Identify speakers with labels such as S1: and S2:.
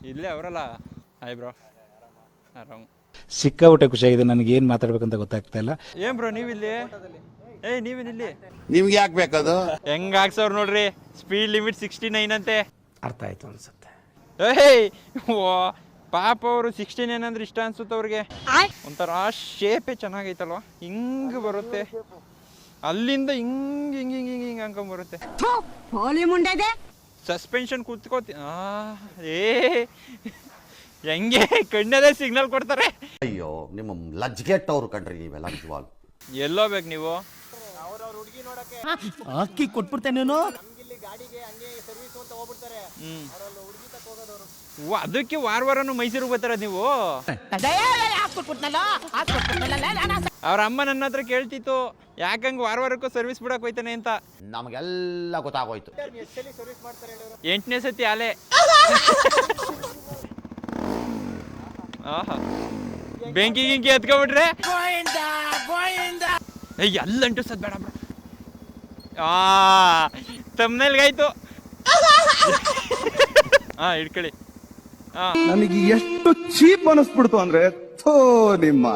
S1: ಇಲ್ಲೇ ಅವರಲ್ಲ. Hi bro, ಆರಾಮ್.
S2: ಸಿಕ್ಕಾಬಿಟ್ಟೆ ಖುಷಿಯಾಗಿದೆ. ನನಗೆ ಏನು ಮಾತಾಡ್ಬೇಕಂತ ಗೊತ್ತಾಗ್ತಾ ಇಲ್ಲ.
S1: ಏನ್ ಬ್ರೋ ನೀವಿಲ್ಲಿ? ನೀವೇನಿಲ್ಲಿ?
S3: ನಿಮ್ಗೆ ಯಾಕೆ ಬೇಕದು?
S1: ಹೆಂಗ್ ಹಾಕ್ಸವ್ರು ನೋಡ್ರಿ, ಸ್ಪೀಡ್ ಲಿಮಿಟ್ 69 ಅಂತೆ.
S2: ಅರ್ಥ ಆಯ್ತು ಅನ್ಸುತ್ತೆ.
S1: ಓ ಪಾಪ ಅವರು 69 ಅಂದ್ರೆ ಇಷ್ಟ ಅನ್ಸುತ್ತೆ ಅವ್ರಿಗೆ. ಒಂಥರ ಶೇಪೇ ಚೆನ್ನಾಗೈತಲ್ವಾ, ಹಿಂಗ್ ಬರುತ್ತೆ ಅಲ್ಲಿಂದ ಹಿಂಗ್ ಹಿಂಗ್ ಹಿಂಗ್ ಹಿಂಗ್ ಹಿಂಗ್ ಅನ್ಕೊಂಡ್ ಬರುತ್ತೆ. ಸಸ್ಪೆನ್ಷನ್ ಕೂತ್ಕೋತಿ ಹೆಂಗೆ ಕಣ್ಣದೇ ಸಿಗ್ನಲ್ ಕೊಡ್ತಾರೆ.
S4: ಅಯ್ಯೋ ನಿಮ್ಮ ಲಜ್ಗೆಟ್ಟವ್ರು ಕಂಡ್ರಿ ನೀವೆಲ್ಲ ನಿಜವಾಗ್ಲು.
S1: ಎಲ್ಲೋಬೇಕು ನೀವು?
S5: ಅಕ್ಕಿ ಕೊಟ್ಬಿಡ್ತೇನೇನು.
S1: ಅದಕ್ಕೆ ವಾರನೂ ಮೈಸೂರಿಗೆ ಬರ್ತಾರ ನೀವು? ಅವ್ರ ಅಮ್ಮ ನನ್ನ ಹತ್ರ ಕೇಳ್ತಿತ್ತು, ಯಾಕಂಗ್ ವಾರಕ್ಕೂ ಸರ್ವಿಸ್ ಬಿಡಕ್ ಹೋಯ್ತಾನೆ ಅಂತ.
S4: ನಮಗೆಲ್ಲ ಗೊತ್ತಾಗೋಯ್ತು.
S1: 8ನೇ ಸತಿ ಆಲೆ. ಆಹಾ, ಬೆಂಕಿ ಗಿಂಕಿ ಎತ್ಕೊಬಿಟ್ರೆ ಎಲ್ಲಂಟು ಸದ್ ಬೇಡ ಬ್ರೋ. ತಮ್ಮನೇಲ್ಗಾಯ್ತು. ಹಿಡ್ಕೊಳ್ಳಿ.
S6: ನನಗೆ ಎಷ್ಟು ಚೀಪ್ ಅನಿಸ್ಬಿಡ್ತು ಅಂದ್ರೆ, ಥೋ ನಿಮ್ಮ